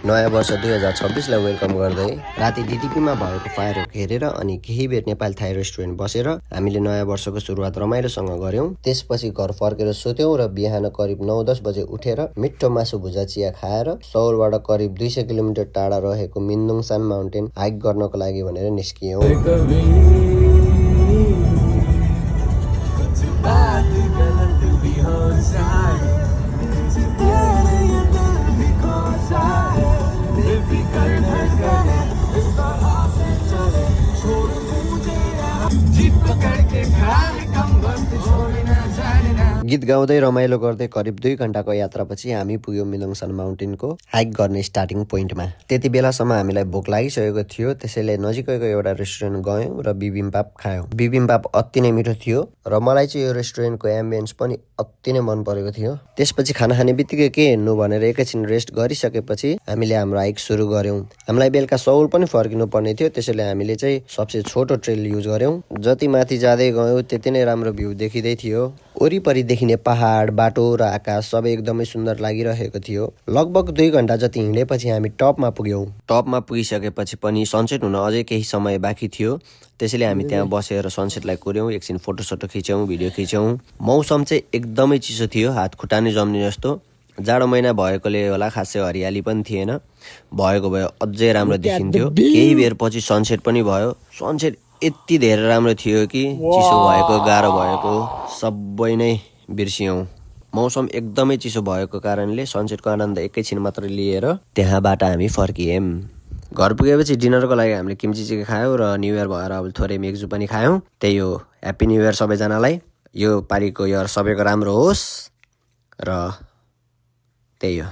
नयाँ वर्ष 2026 लाई वेलकम गर्दै राति डिटिपीमा भएको फायरवर्क हेरेर अनि केही बेर नेपाल थाई रेस्टुरेन्ट बसेर हामीले नयाँ वर्षको सुरुवात रमाइलोसँग गर्यौं। त्यसपछि घर फर्केर सुत्यौं र बिहान करिब 9-10 बजे उठेर मिठो मासु भुजा चिया खाएर सौलबाट करिब 200 किलोमिटर टाढा रहेको मिन्दुङसान माउन्टेन हाइक गर्नको लागि भनेर निस्कियौं। गीत गाउँदै रमाइलो गर्दै करिब 2 घण्टाको यात्रापछि हामी पुग्यौं मिन्दुङसान माउन्टेनको हाइक गर्ने स्टार्टिङ पोइन्टमा। त्यति बेलासम्म हामीलाई भोक लागिसकेको थियो, त्यसैले नजिकैको एउटा रेस्टुरेन्ट गयौं र बिबिम्बाप खायौं। बिबिम्बाप अति नै मिठो थियो र मलाई चाहिँ यो रेस्टुरेन्टको एम्बियन्स पनि अति नै मन परेको थियो। त्यसपछि खाना खाने बित्तिकै के हेर्नु भनेर एकैछिन रेस्ट गरिसकेपछि हामीले हाम्रो हाइक सुरु गर्यौं। हामीलाई बेलुका सौल पनि फर्किनु पर्ने थियो, त्यसैले हामीले चाहिँ सबसे छोटो ट्रेल युज गर्यौं। जति माथि जाँदै गयौं त्यति नै राम्रो भ्यू देखिँदै थियो। वरिपरि देखिने पहाड, बाटो र आकाश सबै एकदमै सुन्दर लागिरहेको थियो। लगभग 2 घण्टा जति हिँडेपछि हामी टपमा पुग्यौं। टपमा पुगिसकेपछि पनि सनसेट हुन अझै केही समय बाँकी थियो, त्यसैले हामी त्यहाँ बसेर सनसेटलाई कोर्यौं, एकछिन फोटो खिच्यौं, भिडियो खिच्यौं। मौसम चाहिँ एकदमै चिसो थियो, हात खुट्टा नै जम्ने जस्तो। जाडो महिना भएकोले होला खासै हरियाली पनि थिएन, भएको भए अझै राम्रो देखिन्थ्यो। केही बेरपछि सनसेट पनि भयो। सनसेट यति धेरै राम्रो थियो कि चिसो भएको, गाह्रो भएको सबै नै बिर्सियौं। मौसम एकदमै चिसो भएको कारणले सनसेटको आनन्द एकैछिन मात्र लिएर त्यहाँबाट हामी फर्कियौं। घर पुगेपछि डिनरको लागि हामीले किम्ची चिकन खायौं र न्यू इयर भएर अब थोरै मेग्जु पनि खायौं। त्यही हो, ह्याप्पी न्यू इयर सबैजनालाई। यो पालिको इयर सबैको राम्रो होस् र त्यही हो।